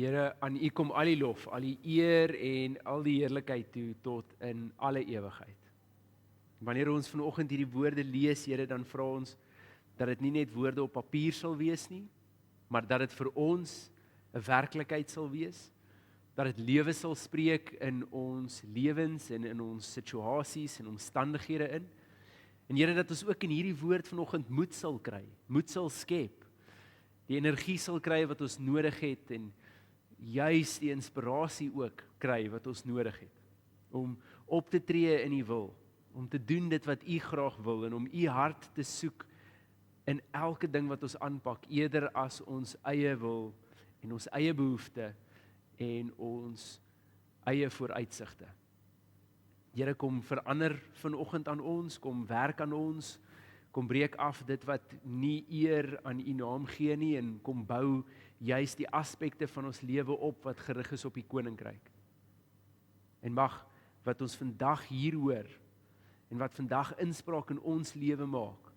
Here, aan U kom al die lof, al die eer en al die heerlikheid toe tot in alle ewigheid. Wanneer ons vanoggend hierdie woorde lees, Here, dan vra ons dat dit nie net woorde op papier sal wees nie, maar dat dit vir ons 'n werklikheid sal wees, dat dit lewe sal spreek in ons lewens en in ons situasies en omstandighede in. En Here, dat ons ook in hierdie woord vanoggend moed sal kry, moed sal skep, die energie sal kry wat ons nodig het en juis die inspirasie ook kry wat ons nodig het, om op te tree in U wil, om te doen dit wat U graag wil en om U hart te soek in elke ding wat ons aanpak, eerder as ons eie wil en ons eie behoefte en ons eie vooruitsigte. Here, kom verander vanoggend aan ons, kom werk aan ons, kom breek af dit wat nie eer aan U naam gee nie en kom bou juis die aspekte van ons lewe op wat gerig is op die koninkryk. En mag wat ons vandag hier hoor en wat vandag inspraak in ons lewe maak,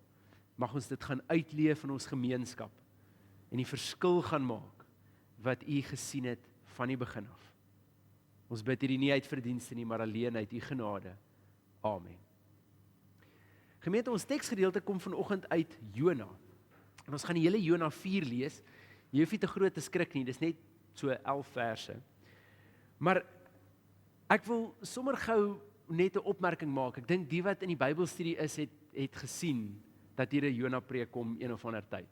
mag ons dit gaan uitleef in ons gemeenskap en die verskil gaan maak wat U gesien het van die begin af. Ons bid hierdie nie uit verdienste nie, maar alleen uit U genade. Amen. Gemeente, ons teksgedeelte kom vanoggend uit Jona. En ons gaan die hele Jona 4 lees. Jy hoef nie te groot te skrik nie, dis net so 11 verse. Maar ek wil sommer gou net 'n opmerking maak. Ek dink die wat in die Bybelstudie is, het gesien dat hier 'n Jona preek kom een of ander tyd.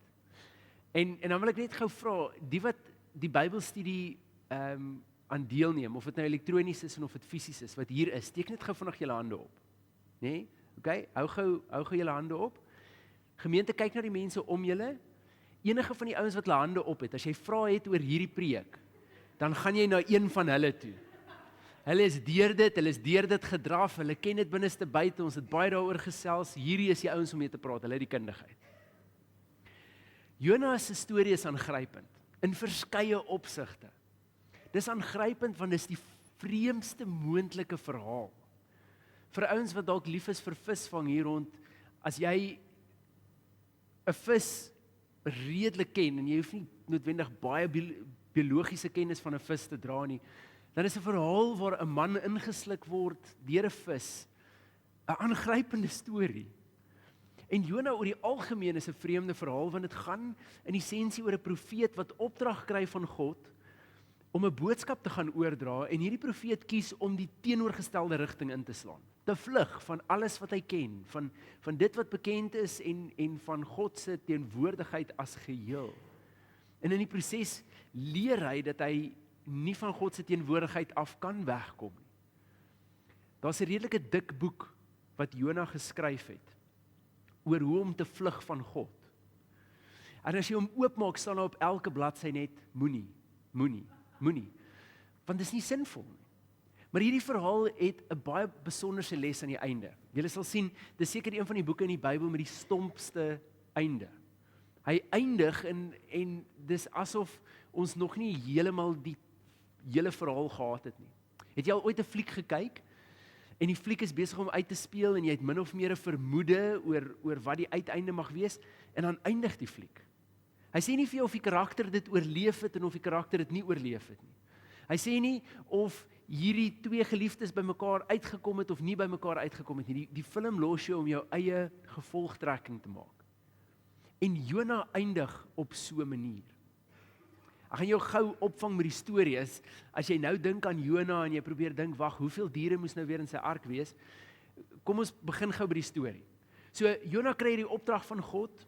En dan wil ek net gou vra, die wat die Bybelstudie aan deelneem, of dit nou elektronies is en of dit fisies is, wat hier is, steek net gou vinnig julle hande op. Nee? Okay, hou gou julle hande op. Gemeente, kyk na die mense om julle. Enige van die ouens wat hulle hande op het, as jy vra het oor hierdie preek, dan gaan jy na een van hulle toe. Hulle is deur dit gedraf, hulle ken dit binneste buite, ons het baie daaroor gesels, hierdie is die ouens om mee te praat, hulle het die kundigheid. Jona se storie is aangrypend, in verskeie opsigte. Dis aangrypend want dis die vreemdste moontlike verhaal. Vir ouens wat dalk lief is vir visvang hier rond, as jy 'n vis redelik ken, en jy hoef nie noodwendig baie biologiese kennis van 'n vis te dra nie, dan is 'n verhaal waar 'n man ingesluk word deur 'n vis, 'n aangrypende storie. En Jona oor die algemeen is 'n vreemde verhaal, want dit gaan in essensie oor 'n profeet wat opdrag kry van God, om 'n boodskap te gaan oordra, en hierdie profeet kies om die teenoorgestelde rigting in te slaan. Te vlug van alles wat hy ken, van dit wat bekend is en van God se teenwoordigheid as geheel. En in die proses leer hy dat hy nie van God se teenwoordigheid af kan wegkom nie. Daar's 'n redelike dik boek wat Jona geskryf het oor hoe om te vlug van God. En as jy hom oopmaak, staan daar op elke bladsy net moenie. Want dit is nie sinvol nie. Maar hierdie verhaal het 'n baie besonderse les aan die einde. Julle sal sien, dis seker een van die boeke in die Bybel met die stompste einde. Hy eindig en dis asof ons nog nie heeltemal die hele verhaal gehad het nie. Het jy al ooit 'n fliek gekyk en die fliek is besig om uit te speel en jy het min of meer 'n vermoede oor wat die uiteinde mag wees, en dan eindig die fliek. Hy sê nie vir jou of die karakter dit oorleef het en of die karakter dit nie oorleef het nie. Hy sê nie of hierdie twee geliefdes by mekaar uitgekom het of nie by mekaar uitgekom het nie. Die film los jou om jou eie gevolgtrekking te maak. En Jona eindig op so 'n manier. Ek gaan jou gou opvang met die storie. As jy nou dink aan Jona en jy probeer dink, wag, hoeveel diere moes nou weer in sy ark wees? Kom ons begin gou by die storie. So Jona kry die opdrag van God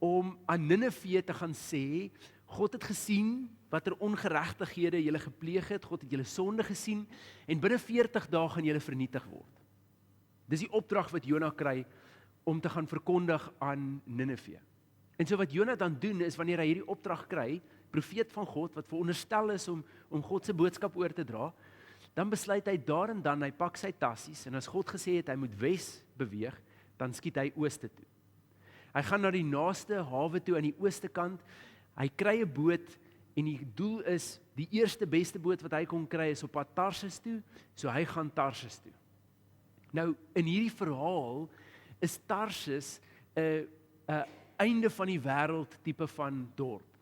om aan Nineve te gaan sê, God het gesien watter ongeregtighede julle gepleeg het, God het julle sonde gesien, en binne 40 dae gaan julle vernietig word. Dis die opdrag wat Jona kry om te gaan verkondig aan Nineve. En so wat Jona dan doen is, wanneer hy hierdie opdrag kry, profeet van God, wat veronderstel is om God se boodskap oor te dra, dan besluit hy daar en dan, hy pak sy tassies, en as God gesê het, hy moet wes beweeg, dan skiet hy ooste toe. Hy gaan na die naaste hawe toe aan die ooste kant, hy kry 'n boot, en die doel is, die eerste beste boot wat hy kon kry is op pad Tarsis toe, so hy gaan Tarsis toe. Nou, in hierdie verhaal is Tarsis 'n einde van die wêreld tipe van dorp.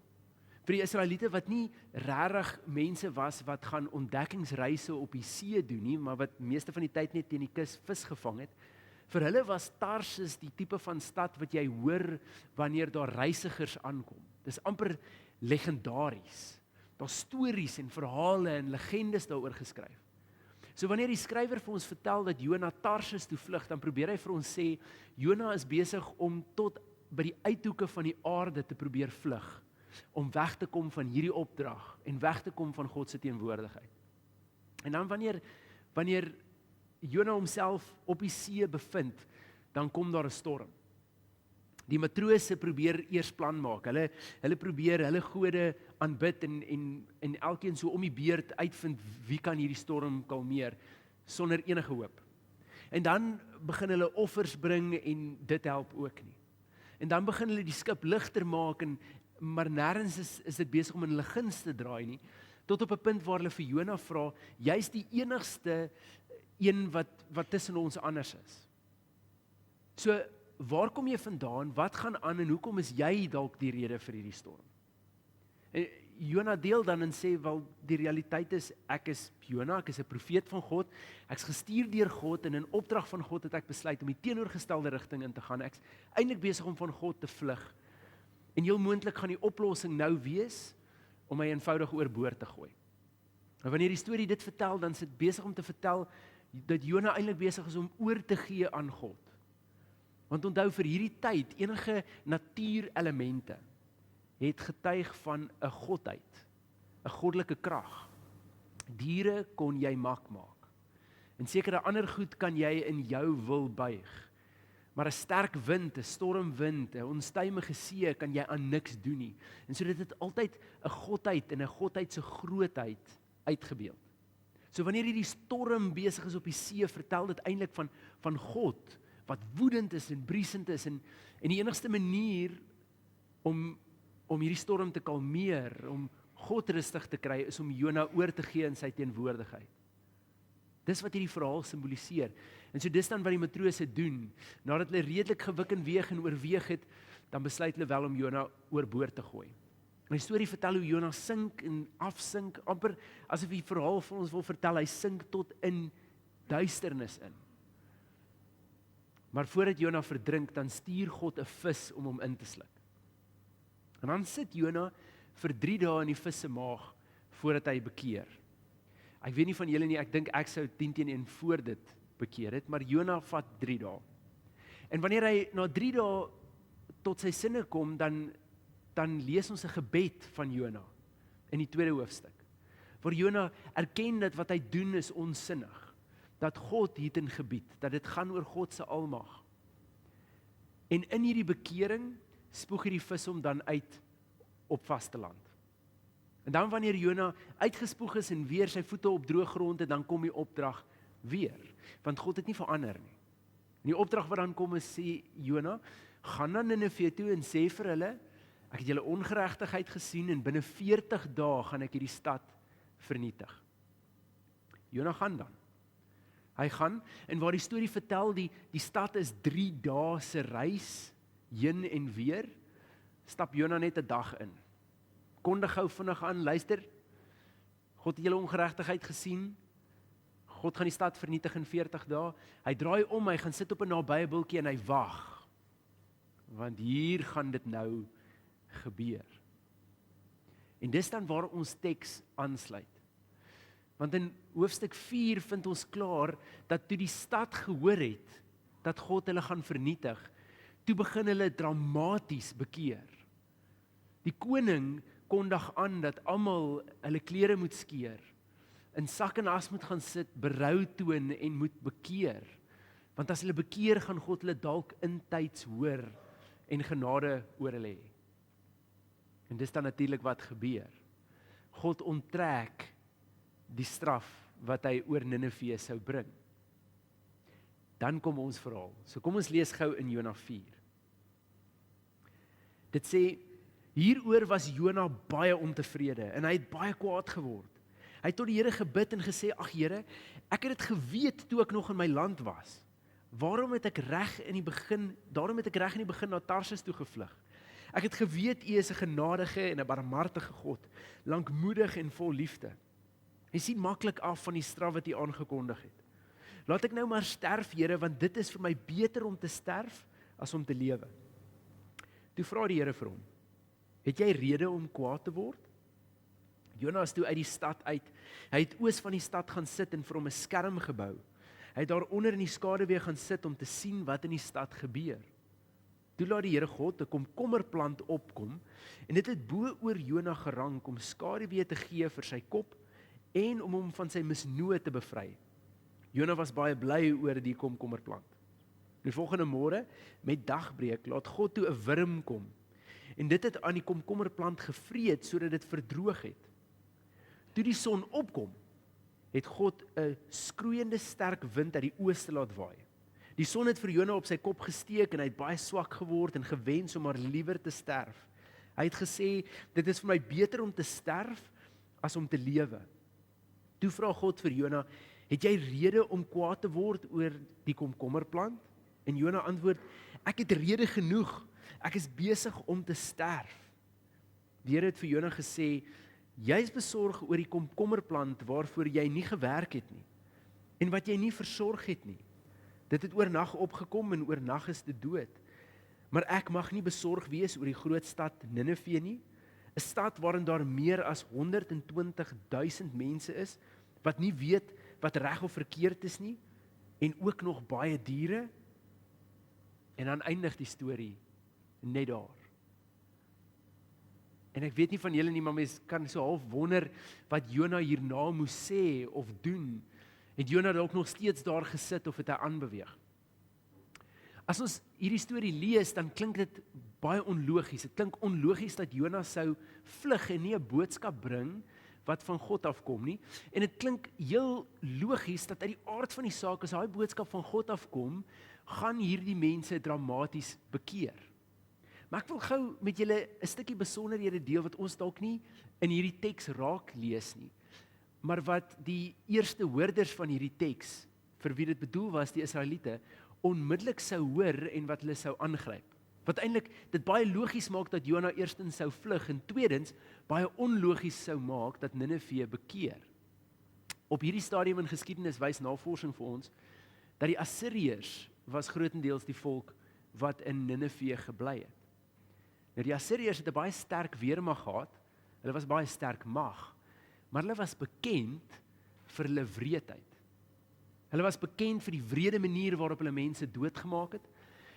vir die Israeliete wat nie regtig mense was wat gaan ontdekkingsreise op die see doen nie, maar wat meeste van die tyd net teen die kus vis gevang het. Vir hulle was Tarsus die tipe van stad wat jy hoor wanneer daar reisigers aankom. Dis amper legendaries. Daar's stories en verhale en legendes daaroor geskryf. So wanneer die skrywer vir ons vertel dat Jona Tarsus toe vlug, dan probeer hy vir ons sê, Jona is besig om tot by die uithoeke van die aarde te probeer vlug, om weg te kom van hierdie opdrag en weg te kom van God se teenwoordigheid. En dan wanneer Jona homself op die see bevind, dan kom daar 'n storm. Die matrose probeer eers plan maak. Hulle probeer hulle gode aanbid en elkeen so om die beurt uitvind wie kan hierdie storm kalmeer sonder enige hoop. En dan begin hulle offers bring en dit help ook nie. En dan begin hulle die skip ligter maak maar nêrens is dit besig om in hulle guns te draai nie. Tot op 'n punt waar hulle vir Jona vra, jy's die enigste een wat tussen ons anders is. So, waar kom jy vandaan? Wat gaan aan en hoekom is jy dalk die rede vir hierdie storm? En Jona deel dan en sê, wel, die realiteit is, ek is Jona, ek is 'n profeet van God, ek's gestuur deur God en in opdrag van God het ek besluit om die teenoorgestelde rigting in te gaan. Ek's eintlik besig om van God te vlug. En heel moontlik gaan die oplossing nou wees om my eenvoudig oorboord te gooi. En wanneer die storie dit vertel, dan is dit besig om te vertel dat Jona eintlik besig is om oor te gee aan God. Want onthou vir hierdie tyd, enige natuurelemente het getuig van 'n godheid, 'n goddelike krag. Diere kon jy mak maak. En sekere ander goed kan jy in jou wil buig. Maar 'n sterk wind, 'n stormwind, 'n onstuimige see kan jy aan niks doen nie. En so dit het altyd 'n godheid en 'n godheid se grootheid uitgebeeld. So wanneer hierdie storm besig is op die see, vertel dit eintlik van God wat woedend is en briesend is en die enigste manier om hierdie storm te kalmeer, om God rustig te kry, is om Jona oor te gee in sy teenwoordigheid. Dis wat hierdie verhaal simboliseer. En so dis dan wat die matrose doen. Nadat hulle redelik gewik en weeg en oorweeg het, dan besluit hulle wel om Jona oorboord te gooi. En die storie vertel hoe Jona sink en afsink, amper asof die verhaal vir ons wil vertel, hy sink tot in duisternis in. Maar voordat Jona verdrink, dan stuur God 'n vis om hom in te sluk. En dan sit Jona vir 3 dae in die vis se maag voordat hy bekeer. Ek weet nie van julle nie, ek dink ek sou 10-1 voor dit bekeer het, maar Jona vat 3 dae. En wanneer hy na 3 dae tot sy sinne kom, dan lees ons 'n gebed van Jona in die 2de hoofstuk. Waar Jona erken dat wat hy doen is onsinnig. Dat God hierin gebied, dat dit gaan oor God se almag. En in hierdie bekering spoeg hierdie vis hom dan uit op vaste land. En dan wanneer Jona uitgespoeg is en weer sy voete op droë grond het, dan kom die opdrag weer, want God het nie verander nie. En die opdrag wat dan kom is, sê Jona, gaan dan Ninive toe en sê vir hulle, ek het julle ongeregtigheid gesien en binne 40 dae gaan ek hierdie stad vernietig. Jona gaan dan. Hy gaan, en waar die storie vertel, die stad is 3 dae se reis, heen en weer, stap Jona net 'n dag in. Kondig gou vinnig aan, luister, God het julle ongeregtigheid gesien, God gaan die stad vernietig in 40 dae, hy draai om, hy gaan sit op 'n nabye bultjie en hy wag, want hier gaan dit nou gebeur. En dis dan waar ons teks aansluit. Want in hoofstuk 4 vind ons klaar, dat toe die stad gehoor het, dat God hulle gaan vernietig, toe begin hulle dramaties bekeer. Die koning kondig aan, dat almal hulle klere moet skeer, in sak en as moet gaan sit, berou toon en moet bekeer. Want as hulle bekeer, gaan God hulle dalk intyds hoor, en genade oor hulle hê. En dis dan natuurlik wat gebeur. God onttrek die straf wat hy oor Ninive sou bring. Dan kom ons verhaal. So kom ons lees gou in Jona 4. Dit sê, hieroor was Jona baie ontevrede en hy het baie kwaad geword. Hy het tot die Here gebid en gesê, ag Here, ek het dit geweet toe ek nog in my land was. Daarom het ek reg in die begin na Tarsus toe gevlug. Ek het geweet U is 'n genadige en 'n barmhartige God, lankmoedig en vol liefde. Hy sien maklik af van die straf wat U aangekondig het. Laat ek nou maar sterf, Here, want dit is vir my beter om te sterf as om te lewe. Toe vra die Here vir hom: Het jy rede om kwaad te word? Jonas toe uit die stad uit. Hy het oos van die stad gaan sit en vir hom 'n skerm gebou. Hy het daaronder in die skaduwee gaan sit om te sien wat in die stad gebeur. Toe laat die Here God 'n komkommerplant opkom en dit het bo oor Jona gerank om skaduwee te gee vir sy kop en om hom van sy misnoë te bevry. Jona was baie bly oor die komkommerplant. Die volgende môre, met dagbreek, laat God toe 'n wurm kom en dit het aan die komkommerplant gevreet sodat dit verdroog het. Toe die son opkom, het God 'n skroeiende sterk wind uit die ooste laat waai. Die son het vir Jona op sy kop gesteek en hy het baie swak geword en gewens om maar liewer te sterf. Hy het gesê, dit is vir my beter om te sterf as om te lewe. Toe vra God vir Jona, het jy rede om kwaad te word oor die komkommerplant? En Jona antwoord, ek het rede genoeg, ek is besig om te sterf. Die Here het vir Jona gesê, jy is besorg oor die komkommerplant waarvoor jy nie gewerk het nie, en wat jy nie versorg het nie. Dit het oornag opgekom en oornag is dit dood. Maar ek mag nie besorg wees oor die groot stad Ninive nie, 'n stad waarin daar meer as 120.000 mense is, wat nie weet wat reg of verkeerd is nie, en ook nog baie diere. En dan eindig die storie net daar. En ek weet nie van julle nie, maar mens kan so half wonder wat Jona hierna moes sê of doen. Het Jona dalk nog steeds daar gesit of het hy aanbeweeg? As ons hierdie storie lees, dan klink dit baie onlogies. Dit klink onlogies dat Jona sou vlug en nie 'n boodskap bring wat van God afkom nie. En dit klink heel logies dat uit die aard van die saak, as daai boodskap van God afkom, gaan hierdie mense dramaties bekeer. Maar ek wil gou met julle 'n stukkie besonderhede deel wat ons dalk nie in hierdie teks raak lees nie, maar wat die eerste hoorders van hierdie teks, vir wie dit bedoel was, die Israeliete, onmiddellik sou hoor en wat hulle sou aangryp. Wat eintlik dit baie logies maak dat Jona eerstens sou vlug en tweedens baie onlogies sou maak dat Ninive bekeer. Op hierdie stadium in geskiedenis wys navorsing vir ons dat die Assiriërs was grootendeels die volk wat in Ninive gebly het. Nou die Assiriërs het 'n baie sterk weermag gehad. Hulle was baie sterk mag, maar hulle was bekend vir hulle wreedheid. Hulle was bekend vir die wrede manier waarop hulle mense doodgemaak het.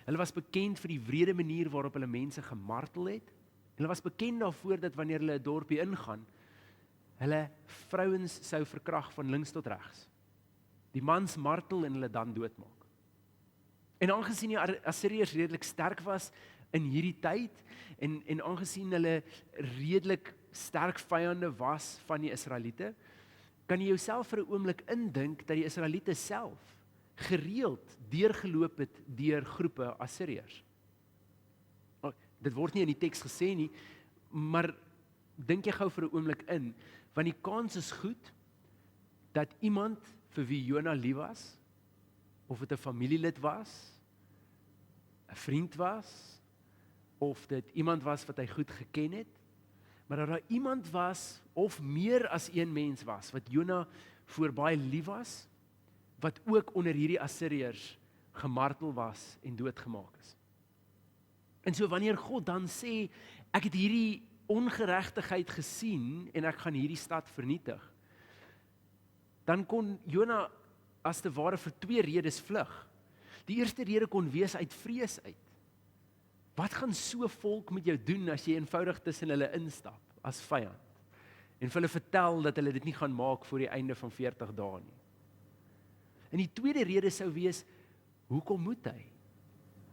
Hulle was bekend vir die wrede manier waarop hulle mense gemartel het. Hulle was bekend daarvoor dat wanneer hulle 'n dorpie ingaan, hulle vrouens sou verkrag van links tot regs. Die mans martel en hulle dan doodmaak. En aangesien die Assiriërs redelik sterk was in hierdie tyd en aangesien hulle redelik sterk vyande was van die Israeliete, kan jy jouself vir 'n oomblik indink dat die Israeliete self gereeld deurgeloop het deur groepe Assiriërs. Dit word nie in die teks gesê nie, maar dink jy gou vir 'n oomblik in, want die kans is goed dat iemand vir wie Jona lief was, of dit 'n familielid was, 'n vriend was, of dit iemand was wat hy goed geken het, maar dat daar iemand was, of meer as een mens was, wat Jona voor baie lief was, wat ook onder hierdie Assiriërs gemartel was en doodgemaak is. En so wanneer God dan sê, ek het hierdie ongeregtigheid gesien en ek gaan hierdie stad vernietig, dan kon Jona as te ware vir twee redes vlug. Die eerste rede kon wees uit vrees uit. Wat gaan so volk met jou doen as jy eenvoudig tussen hulle instap as vyand en vir hulle vertel dat hulle dit nie gaan maak voor die einde van 40 dae nie? En die tweede rede sou wees, hoekom moet hy?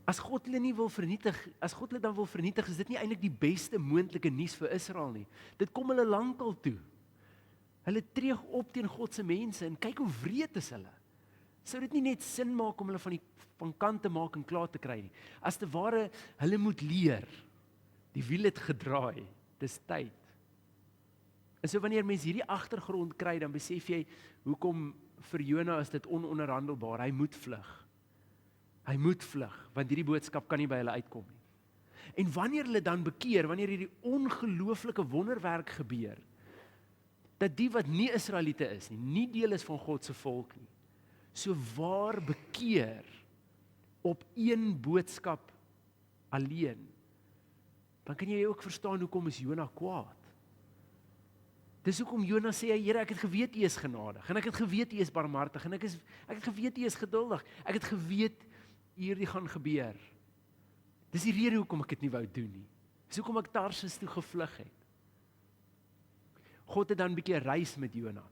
As God hulle nie wil vernietig, as God hulle dan wil vernietig, is dit nie eintlik die beste moontlike nuus vir Israel nie. Dit kom hulle lankal toe. Hulle tree op teen God se mense en kyk hoe wreed is hulle. Sou dit nie net sin maak om hulle van kant te maak en klaar te kry nie? As te ware, hulle moet leer. Die wiel het gedraai, dis tyd. En so wanneer mens hierdie agtergrond kry, dan besef jy, hoekom vir Jona is dit ononderhandelbaar, hy moet vlug. Hy moet vlug, want hierdie boodskap kan nie by hulle uitkom nie. En wanneer hulle dan bekeer, wanneer hierdie ongelooflike wonderwerk gebeur, dat die wat nie Israeliete is nie deel is van God se volk nie, so waar bekeer op een boodskap alleen, dan kan jy ook verstaan hoekom is Jona kwaad. Dis hoekom Jona sê, Here, ek het geweet U is genadig, en ek het geweet U is barmhartig, en ek het geweet U is geduldig, ek het geweet hierdie gaan gebeur. Dis die rede hoekom ek dit nie wou doen nie. Dis hoekom ek Tarsis toe gevlug het. God het dan 'n bietjie reis met Jona.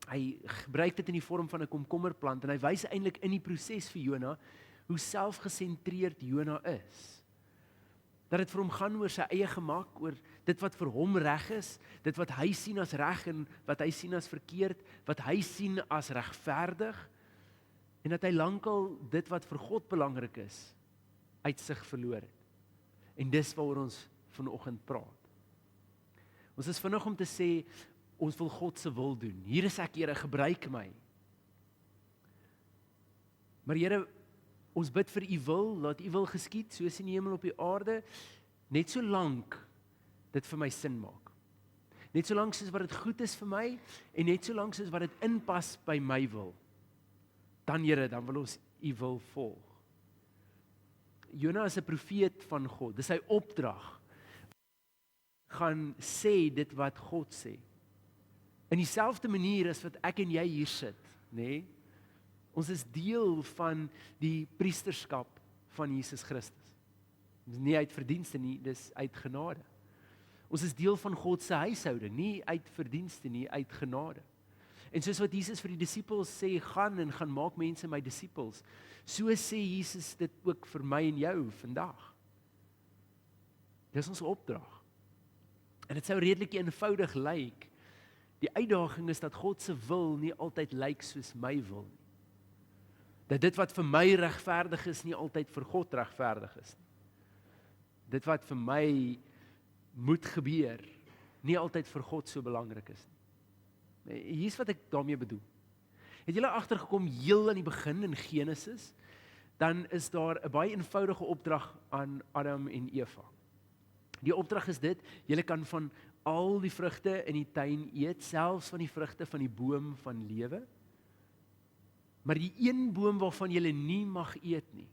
Hy gebruik dit in die vorm van 'n komkommerplant, en hy wys eintlik in die proses vir Jona hoe selfgesentreerd Jona is. Dat dit vir hom gaan oor sy eie gemak, oor dit wat vir hom reg is, dit wat hy sien as reg en wat hy sien as verkeerd, wat hy sien as regverdig, en dat hy lankal dit wat vir God belangrik is, uit sig verloor het. En dis waaroor ons vanoggend praat. Ons is vinnig om te sê, ons wil God se wil doen. Hier is ek, Here, gebruik my. Maar Here, ons bid vir U wil, laat U wil geskied, soos in die hemel op die aarde, net so lank dit vir my sin maak. Net so lank soos wat dit goed is vir my, en net so lank soos wat dit inpas by my wil. Dan Here, dan wil ons U wil volg. Jona is 'n profeet van God, dis sy opdrag, gaan sê dit wat God sê. In dieselfde manier as wat ek en jy hier sit, nê? Ons is deel van die priesterskap van Jesus Christus. Dis nie uit verdienste nie, dis uit genade. Ons is deel van God se huishouding, nie uit verdienste nie, uit genade. En soos wat Jesus vir die disippels sê, gaan maak mense my disippels, so sê Jesus dit ook vir my en jou vandag. Dis ons opdrag. En dit sou redelik eenvoudig lyk. Die uitdaging is dat God se wil nie altyd lyk soos my wil nie. Dat dit wat vir my regverdig is, nie altyd vir God regverdig is nie. Dit wat vir my moet gebeur, nie altyd vir God so belangrik is nie. Hier's wat ek daarmee bedoel. Het julle agtergekom heel aan die begin in Genesis, dan is daar 'n baie eenvoudige opdrag aan Adam en Eva. Die opdrag is dit, julle kan van al die vrugte in die tuin eet, selfs van die vrugte van die boom van lewe. Maar die een boom waarvan julle nie mag eet nie,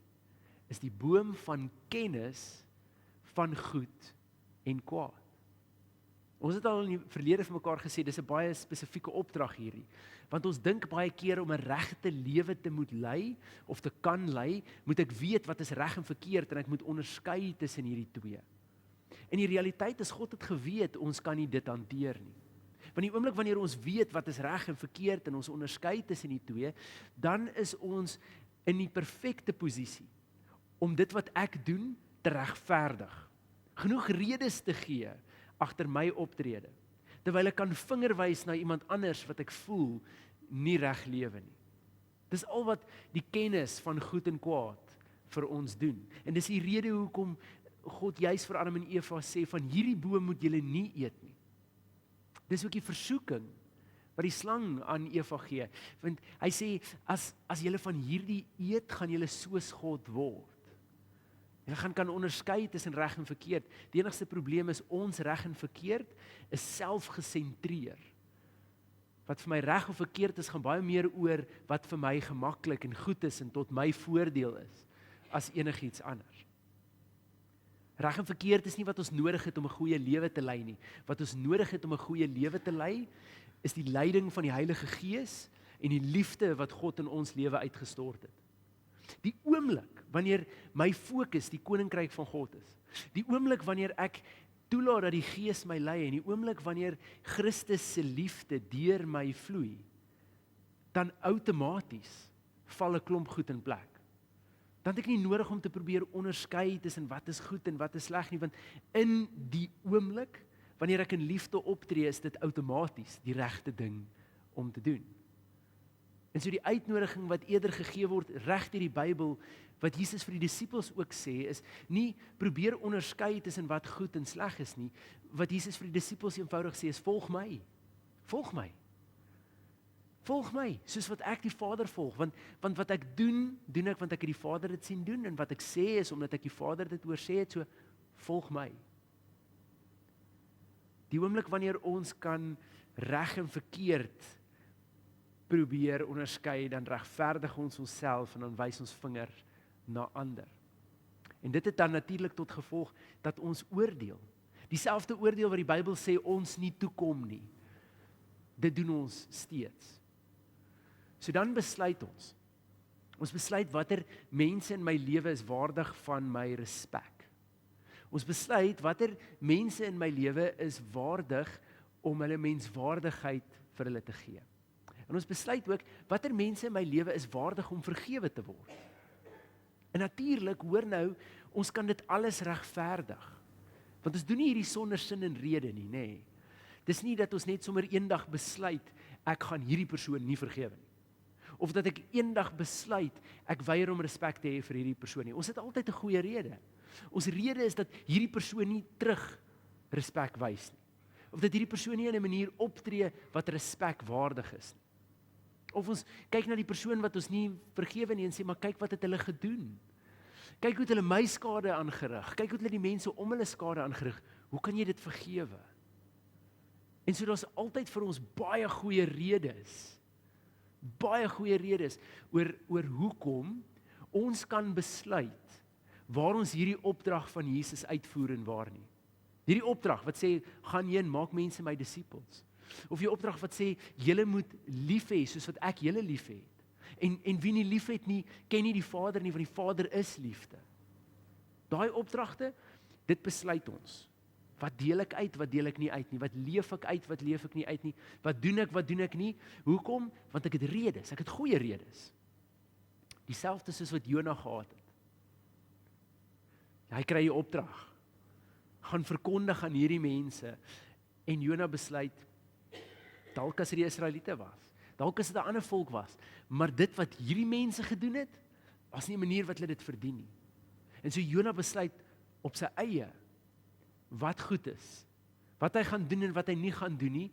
is die boom van kennis van goed en kwaad. Ons het al in die verlede vir mekaar gesê, dis 'n baie spesifieke opdrag hierdie. Want ons dink baie keer om 'n regte lewe te moet lei, of te kan lei, moet ek weet wat is reg en verkeerd, en ek moet onderskei tussen hierdie twee. En die realiteit is, God het geweet, ons kan nie dit hanteer nie. Want die oomblik wanneer ons weet wat is reg en verkeerd, en ons onderskei tussen die twee, dan is ons in die perfekte posisie, om dit wat ek doen, te regverdig. Genoeg redes te gee, agter my optrede, terwyl ek kan vingerwys na iemand anders wat ek voel nie reg lewe nie. Dis al wat die kennis van goed en kwaad vir ons doen. En dis die rede hoekom God juis vir Adam en Eva sê, van hierdie boom moet julle nie eet nie. Dis ook die versoeking wat die slang aan Eva gee. Want hy sê, as julle van hierdie eet, gaan julle soos God word. Jy kan onderskei tussen reg en verkeerd. Die enigste probleem is, ons reg en verkeerd is selfgesentreer. Wat vir my reg of verkeerd is, gaan baie meer oor wat vir my gemaklik en goed is en tot my voordeel is, as enigiets anders. Reg en verkeerd is nie wat ons nodig het om 'n goeie lewe te lei nie. Wat ons nodig het om 'n goeie lewe te lei, is die leiding van die Heilige Gees en die liefde wat God in ons lewe uitgestort het. Die oomblik wanneer my fokus die koninkryk van God is, die oomblik wanneer ek toelaat dat die Gees my lei, en die oomblik wanneer Christus se liefde deur my vloei, dan outomaties val 'n klomp goed in plek. Dan het ek nie nodig om te probeer onderskei tussen wat is goed en wat is sleg nie, want in die oomblik, wanneer ek in liefde optree, is dit outomaties die regte ding om te doen. En so die uitnodiging wat eerder gegee word reg deur die Bybel, wat Jesus vir die disippels ook sê, is nie probeer onderskei tussen wat goed en sleg is nie. Wat Jesus vir die disippels eenvoudig sê is, volg my. Volg my. Volg my, soos wat ek die Vader volg, want wat ek doen ek want ek het die Vader dit sien doen, en wat ek sê is, omdat ek die Vader dit oor sê het, so volg my. Die oomblik wanneer ons kan reg en verkeerd probeer onderskei, dan regverdig ons onsself en dan wys ons vinger na ander. En dit het dan natuurlik tot gevolg dat ons oordeel. Dieselfde oordeel wat die Bybel sê ons nie toekom nie. Dit doen ons steeds. So dan besluit ons. Ons besluit watter mense in my lewe is waardig van my respek. Ons besluit watter mense in my lewe is waardig om hulle menswaardigheid vir hulle te gee. En ons besluit ook watter mense in my lewe is waardig om vergewe te word. En natuurlik, hoor nou, ons kan dit alles regverdig. Want ons doen nie hierdie sonder sin en rede nie, nê. Dis nie dat ons net sommer eendag besluit ek gaan hierdie persoon nie vergewe nie. Of dat ek eendag besluit ek weier om respek te hê vir hierdie persoon nie. Ons het altyd 'n goeie rede. Ons rede is dat hierdie persoon nie terug respek wys nie. Of dat hierdie persoon nie in 'n manier optree wat respekwaardig is nie. Of ons kyk na die persoon wat ons nie vergewe nie en sê, maar kyk wat het hulle gedoen. Kyk hoe het hulle my skade aangerig. Kyk hoe het hulle die mense om hulle skade aangerig. Hoe kan jy dit vergewe? En so daar's altyd vir ons baie goeie redes. Baie goeie redes oor hoekom ons kan besluit waar ons hierdie opdrag van Jesus uitvoer en waar nie. Hierdie opdrag wat sê, gaan heen, maak mense my disippels. Of die opdrag wat sê, julle moet lief hê soos wat ek julle lief het. En wie nie lief het nie, ken nie die Vader nie, want die Vader is liefde. Daai opdragte, dit besluit ons. Wat deel ek uit, wat deel ek nie uit nie? Wat leef ek uit, wat leef ek nie uit nie? Wat doen ek nie? Hoekom? Want ek het redes, ek het goeie redes. Dieselfde soos wat Jona gehad het. Hy kry 'n opdrag. Gaan verkondig aan hierdie mense. En Jona besluit, dalk as dit die Israeliete was, dalk as dit 'n ander volk was, maar dit wat hierdie mense gedoen het, was nie 'n manier wat hulle dit verdien nie. En so Jona besluit op sy eie wat goed is, wat hy gaan doen en wat hy nie gaan doen nie,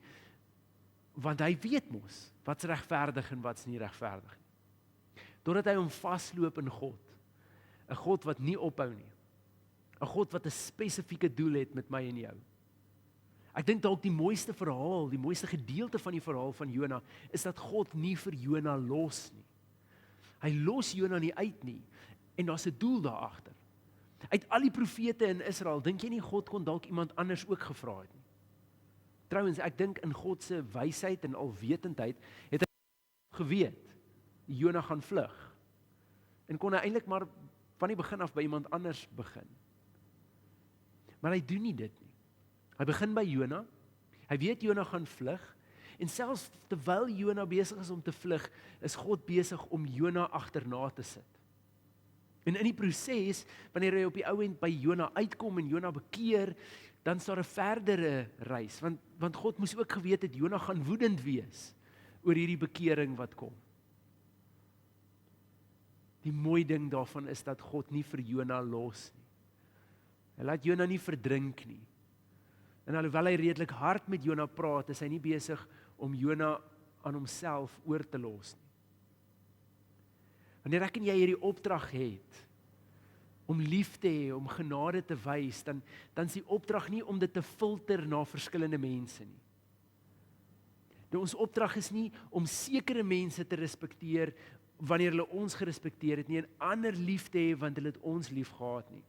want hy weet mos wat's regverdig en wat's nie regverdig nie. Totdat hy hom vasloop in God, 'n God wat nie ophou nie, 'n God wat 'n spesifieke doel het met my en jou. Ek dink dalk die mooiste verhaal, die mooiste gedeelte van die verhaal van Jona, is dat God nie vir Jona los nie. Hy los Jona nie uit nie, en daar's 'n doel daar agter. Uit al die profete in Israel, dink jy nie God kon dalk iemand anders ook gevra het nie? Trouwens, ek dink in God se wysheid en alwetendheid het hy geweet Jona gaan vlug. En kon hy eintlik maar van die begin af by iemand anders begin. Maar hy doen nie dit nie. Hy begin by Jona. Hy weet Jona gaan vlug en selfs terwyl Jona besig is om te vlug, is God besig om Jona agterna te sit. En in die proses, wanneer hy op die ou end by Jona uitkom en Jona bekeer, dan staan 'n verdere reis, want God moes ook geweet het Jona gaan woedend wees oor hierdie bekering wat kom. Die mooi ding daarvan is dat God nie vir Jona los nie. Hy laat Jona nie verdrink nie. En alhoewel hy redelik hard met Jona praat, is hy nie besig om Jona aan homself oor te los nie. Wanneer ek en jy hierdie opdrag het, om lief te hê, om genade te wys, dan is die opdrag nie om dit te filter na verskillende mense nie. Ons opdrag is nie om sekere mense te respekteer, wanneer hulle ons gerespekteer het nie, en ander lief te hê, want hulle het ons lief gehad nie.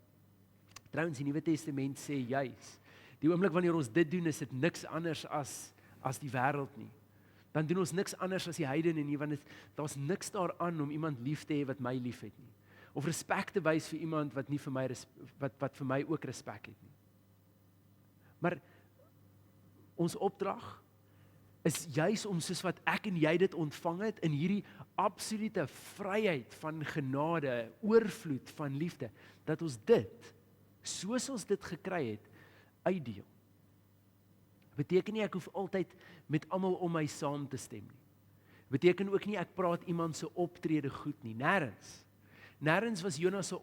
Trouwens, die Nuwe Testament sê juis, die oomblik wanneer ons dit doen, is dit niks anders as die wêreld nie. Dan doen ons niks anders as die heidene nie, want daar's niks daaraan om iemand lief te hê wat my lief het nie. Of respek te wys vir iemand wat nie vir my wat vir my ook respek het nie. Maar ons opdrag is juis om soos wat ek en jy dit ontvang het in hierdie absolute vryheid van genade, oorvloed van liefde, dat ons dit, soos ons dit gekry het, uitdeel. Beteken nie ek hoef altyd met almal om my saam te stem nie. Beteken ook nie ek praat iemand se optrede goed nie, nêrens. Nêrens was Jona se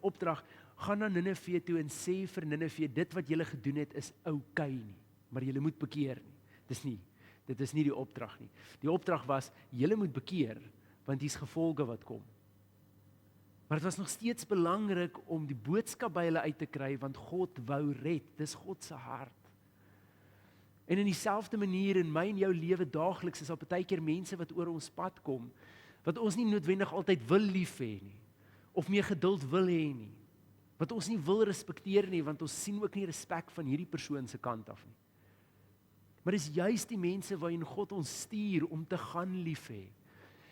opdrag, gaan na Ninive toe en sê vir Ninive, dit wat julle gedoen het is oukei nie, maar julle moet bekeer nie. Dit is nie die opdrag nie. Die opdrag was, julle moet bekeer, want hier's gevolge wat kom. Maar dit was nog steeds belangrik om die boodskap by hulle uit te kry, want God wou red, dis God se hart. En in dieselfde manier in my en jou lewe daagliks is daar baie keer mense wat oor ons pad kom, wat ons nie noodwendig altyd wil lief hê nie, of meer geduld wil hê nie, wat ons nie wil respekteer nie, want ons sien ook nie respek van hierdie persoon se kant af nie. Maar dis juist die mense waarin God ons stuur om te gaan lief hê.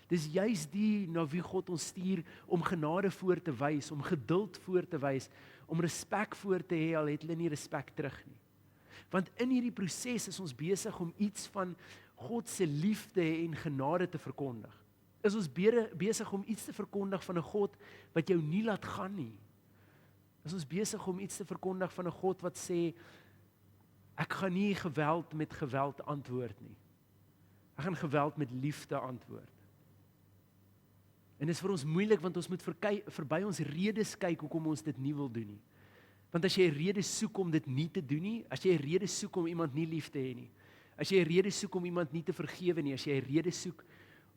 Dis juist die na wie God ons stuur om genade voor te wys, om geduld voor te wys, om respek voor te hê al het hulle nie respek terug nie. Want in hierdie proses is ons besig om iets van God se liefde en genade te verkondig. Is ons besig om iets te verkondig van 'n God wat jou nie laat gaan nie. Is ons besig om iets te verkondig van 'n God wat sê, ek gaan nie geweld met geweld antwoord nie. Ek gaan geweld met liefde antwoord. En dit is vir ons moeilik, want ons moet verby ons redes kyk hoekom ons dit nie wil doen nie. Want as jy 'n rede soek om dit nie te doen nie, as jy 'n rede soek om iemand nie lief te hê nie, as jy 'n rede soek om iemand nie te vergewe nie, as jy 'n rede soek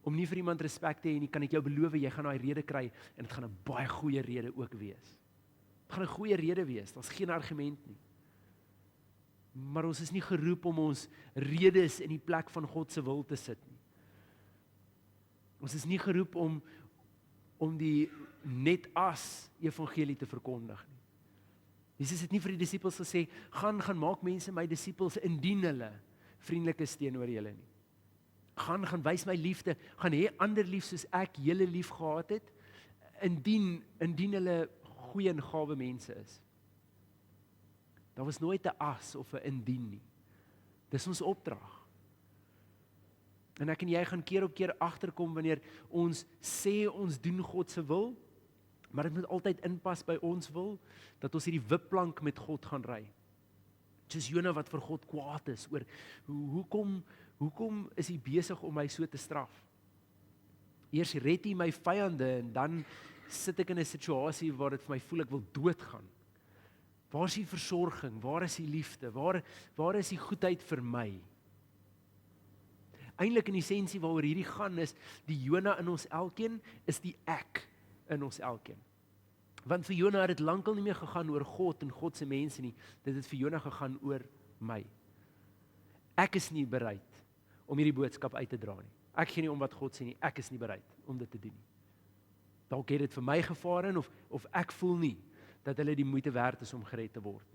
om nie vir iemand respek te hê nie, kan ek jou beloof, jy gaan daai rede kry, en dit gaan 'n baie goeie rede ook wees. Dit gaan 'n goeie rede wees, daar's geen argument nie. Maar ons is nie geroep om ons redes in die plek van God se wil te sit nie. Ons is nie geroep om die net as evangelie te verkondig nie. Jesus het nie vir die disippels gesê, gaan maak mense my disippels indien hulle vriendelik is teenoor julle nie. Gaan wys my liefde, gaan hê ander lief soos ek julle lief gehad het, indien hulle goeie en gawe mense is. Daar was nooit 'n as of 'n indien nie. Dis ons opdrag. En ek en jy gaan keer op keer agterkom wanneer ons sê ons doen God se wil, maar dit moet altyd inpas by ons wil, dat ons hierdie wipplank met God gaan ry. Soos Jona wat vir God kwaad is oor hoekom is hy besig om my so te straf? Eers red hy my vyande en dan sit ek in 'n situasie waar dit vir my voel ek wil doodgaan. Waar is die versorging? Waar is die liefde? Waar is die goedheid vir my? Eintlik in essensie waaroor hierdie gaan is, die Jona in ons elkeen, is die ek in ons elkeen. Want vir Jona het dit lankal nie meer gegaan oor God en God se mense nie, dit het vir Jona gegaan oor my. Ek is nie bereid om hierdie boodskap uit te dra nie. Ek gee nie om wat God sê nie, ek is nie bereid om dit te doen nie. Dalk het dit vir my gevaar in, of ek voel nie dat hulle die moeite werd is om gered te word.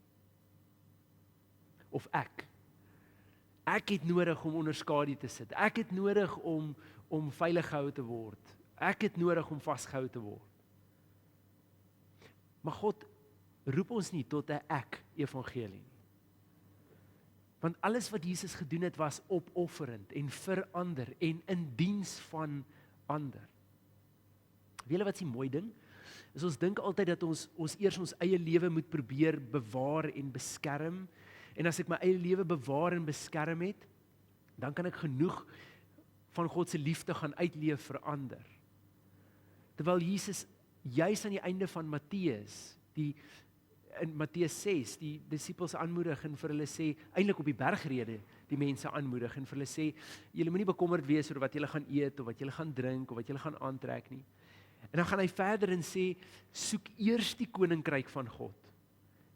Of ek het nodig om onder skadu te sit. Ek het nodig om veilig gehou te word. Ek het nodig om vasgehou te word. Maar God roep ons nie tot 'n ek evangelie nie. Want alles wat Jesus gedoen het was opofferend en vir ander en in diens van ander. Weet julle wat is die mooi ding? Is ons dink altyd dat ons eers ons eie lewe moet probeer bewaar en beskerm. En as ek my eie lewe bewaar en beskerm het, dan kan ek genoeg van God se liefde gaan uitleef vir ander. Terwyl Jesus juis aan die einde van Matteus, in Matteus 6, die disippels aanmoedig en vir hulle sê, eintlik op die bergrede, die mense aanmoedig en vir hulle sê, julle moenie bekommerd wees oor wat julle gaan eet, of wat julle gaan drink, of wat julle gaan aantrek nie. En dan gaan hy verder en sê, soek eers die koninkryk van God,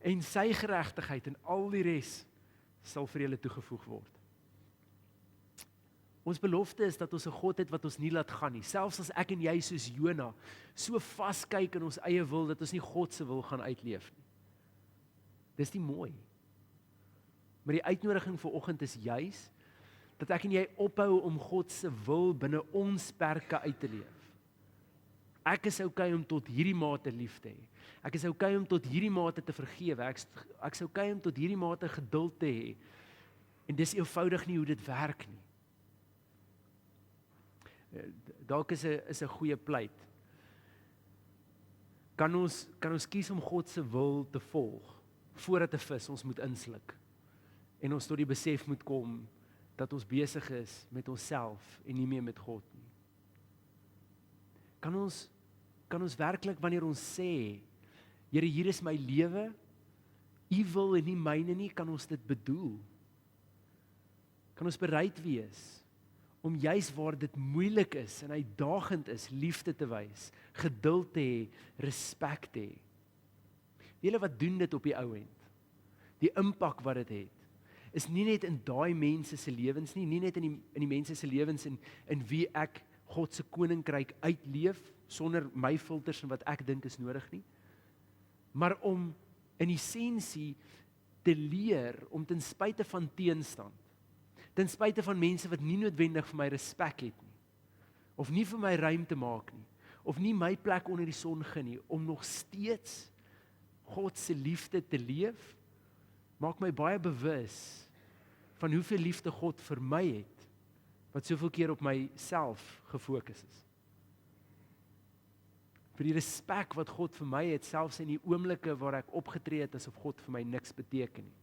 en sy geregtigheid en al die res sal vir julle toegevoeg word. Ons belofte is dat ons 'n God het wat ons nie laat gaan nie. Selfs as ek en jy soos Jona so vaskyk in ons eie wil, dat ons nie God se wil gaan uitleef nie. Dis nie mooi. Maar die uitnodiging vir oggend is juis, dat ek en jy ophou om God se wil binne ons perke uit te leef. Ek is okay om tot hierdie mate lief te hê. Ek is okay om tot hierdie mate te vergewe. Ek is okay om tot hierdie mate geduld te hê. En dis eenvoudig nie hoe dit werk nie. Dalk is 'n goeie pleit. Kan ons kies om God se wil te volg voordat 'n vis ons moet insluk en ons tot die besef moet kom dat ons besig is met onsself en nie meer met God nie. Kan ons werklik wanneer ons sê, Here, hier is my lewe, U wil en nie myne nie, kan ons dit bedoel? Kan ons bereid wees om juis waar dit moeilik is en uitdagend is, liefde te wys, geduld te hê, respek te hê. Julle wat doen dit op die ou end? Die impak wat dit het, is nie net in daai mense se lewens nie net in die mense se lewens in wie ek God se koninkryk uitleef, sonder my filters en wat ek dink is nodig nie, maar om in essensie te leer, om ten spyte van teenstand, ten spyte van mense wat nie noodwendig vir my respek het nie, of nie vir my ruimte maak nie, of nie my plek onder die son gun nie, om nog steeds God se liefde te leef, maak my baie bewus van hoeveel liefde God vir my het, wat soveel keer op myself gefokus is. Vir die respek wat God vir my het, selfs in die oomblikke waar ek opgetree het asof God vir my niks beteken nie.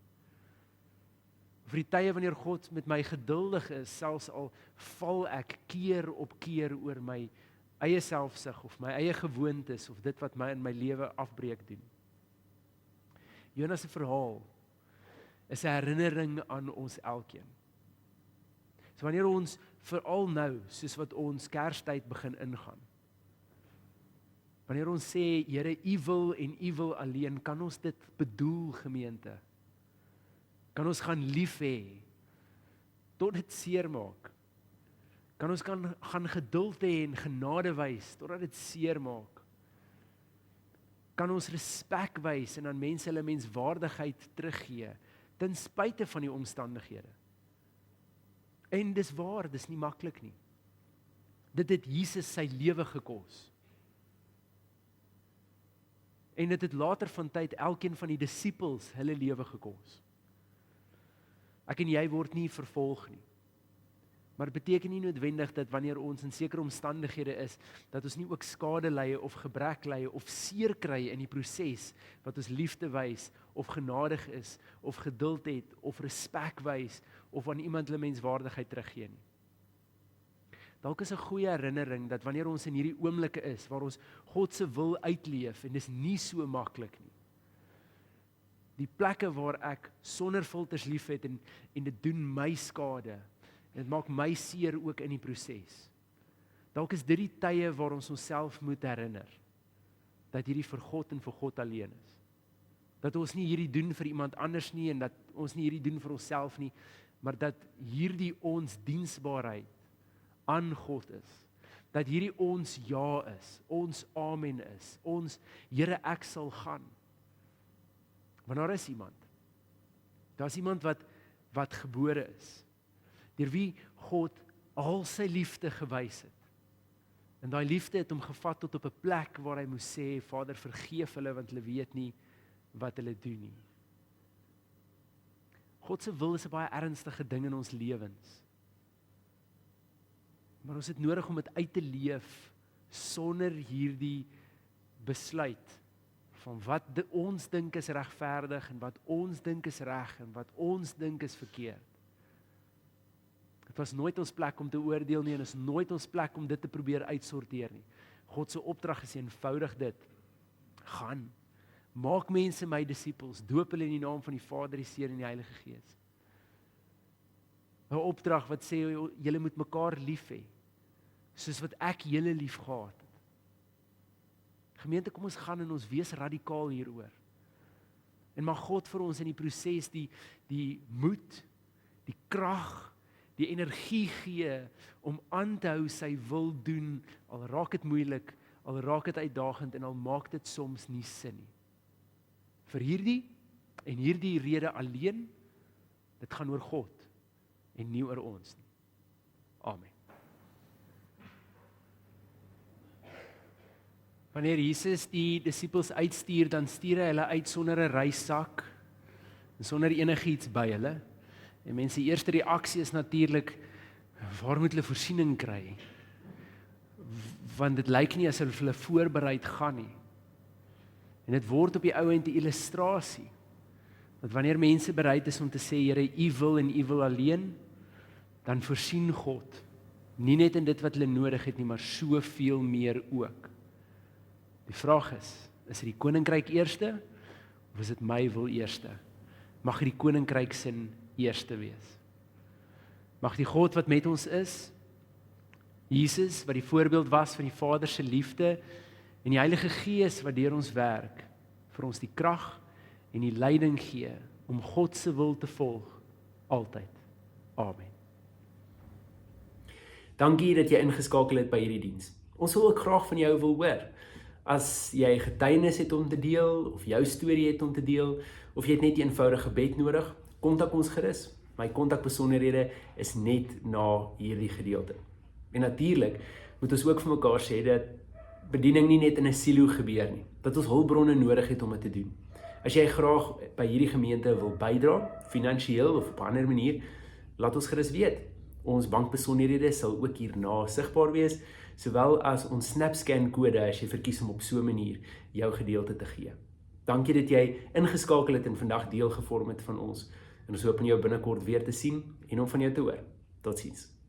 Vir die tye wanneer God met my geduldig is, selfs al val ek keer op keer oor my eie selfsug of my eie gewoontes of dit wat my in my lewe afbreek doen. Jonas se verhaal is 'n herinnering aan ons elkeen. So wanneer ons veral nou, soos wat ons Kerstyd begin ingaan, wanneer ons sê, Here, U wil en U wil alleen, kan ons dit bedoel, gemeente? Kan ons gaan lief hê, tot dit seer maak? Kan ons gaan geduld hê en genade wys, totdat dit seer maak? Kan ons respek wys en aan mense hulle menswaardigheid teruggee, ten spyte van die omstandighede? En dis waar, dis nie maklik nie. Dit het Jesus sy lewe gekos. En dit het later van tyd elkeen van die disippels hulle lewe gekos. Ek en jy word nie vervolg nie. Maar dit beteken nie noodwendig dat wanneer ons in sekere omstandighede is, dat ons nie ook skade ly of gebrek ly of seer kry in die proses wat ons liefde wys of genadig is of geduld het of respek wys of aan iemand hulle menswaardigheid teruggee nie. Dalk is 'n goeie herinnering dat wanneer ons in hierdie oomblikke is waar ons God se wil uitleef en dis nie so maklik nie. Die plekke waar ek sonder filters liefhet en dit doen my skade. En dit maak my seer ook in die proses. Dalk is dit die tye waar ons onsself moet herinner, dat hierdie vir God en vir God alleen is. Dat ons nie hierdie doen vir iemand anders nie, en dat ons nie hierdie doen vir onsself nie, maar dat hierdie ons diensbaarheid aan God is. Dat hierdie ons ja is, ons amen is, ons Here ek sal gaan. Want daar is iemand. Daar is iemand wat gebore is, deur wie God al sy liefde gewys het. En daai liefde het hom gevat tot op 'n plek waar hy moes sê, Vader, vergeef hulle want hulle weet nie wat hulle doen nie. God se wil is 'n baie ernstige ding in ons lewens. Maar ons het nodig om dit uit te leef sonder hierdie besluit van wat ons dink is regverdig en wat ons dink is reg en wat ons dink is verkeerd. Dit was nooit ons plek om te oordeel nie en is nooit ons plek om dit te probeer uitsorteer nie. God se opdrag is eenvoudig dit. Gaan, maak mense my disippels, doop hulle in die naam van die Vader, die Seun en die Heilige Gees. 'n Opdrag wat sê, julle moet mekaar lief hê, soos wat ek julle lief gehad het. Gemeente, kom ons gaan en ons wees radikaal hieroor. En mag God vir ons in die proses die moed, die krag, die energie gee om aan te hou sy wil doen, al raak dit moeilik, al raak dit uitdagend en al maak dit soms nie sin nie. Vir hierdie rede alleen, dit gaan oor God en nie oor ons nie. Amen. Wanneer Jesus die disippels uitstuur, dan stuur hy hulle uit sonder 'n reissak en sonder enigiets by hulle. En mense se eerste reaksie is natuurlik, waar moet hulle voorsiening kry? Want dit lyk nie asof hulle voorbereid gaan nie. En dit word op die ou end 'n illustrasie. Dat wanneer mense bereid is om te sê, Here, U wil en U wil alleen, dan voorsien God. Nie net in dit wat hulle nodig het nie, maar soveel meer ook. Die vraag is dit die koninkryk eerste, of is dit my wil eerste? Mag die koninkryk sin eerste wees. Mag die God wat met ons is, Jesus wat die voorbeeld was van die Vader se liefde en die Heilige Gees wat deur ons werk vir ons die krag en die leiding gee om God se wil te volg altyd. Amen. Dankie dat jy ingeskakel het by hierdie diens. Ons wil ook graag van jou wil hoor. As jy getuienis het om te deel, of jou storie het om te deel, of jy het net 'n eenvoudige gebed nodig, kontak ons gerus. My kontakbesonderhede is net na hierdie gedeelte. En natuurlik moet ons ook vir mekaar sê dat bediening nie net in 'n silo gebeur nie, dat ons hulpbronne nodig het om dit te doen. As jy graag by hierdie gemeente wil bydra, finansiëel of op 'n ander manier, laat ons gerus weet. Ons bankbesonderhede sal ook hierna sigbaar wees, sowel as ons SnapScan kode as jy verkies om op so 'n manier jou gedeelte te gee. Dankie dat jy ingeskakel het en vandag deel gevorm het van ons. En ons hoop om jou binnekort weer te sien en om van jou te hoor. Totsiens.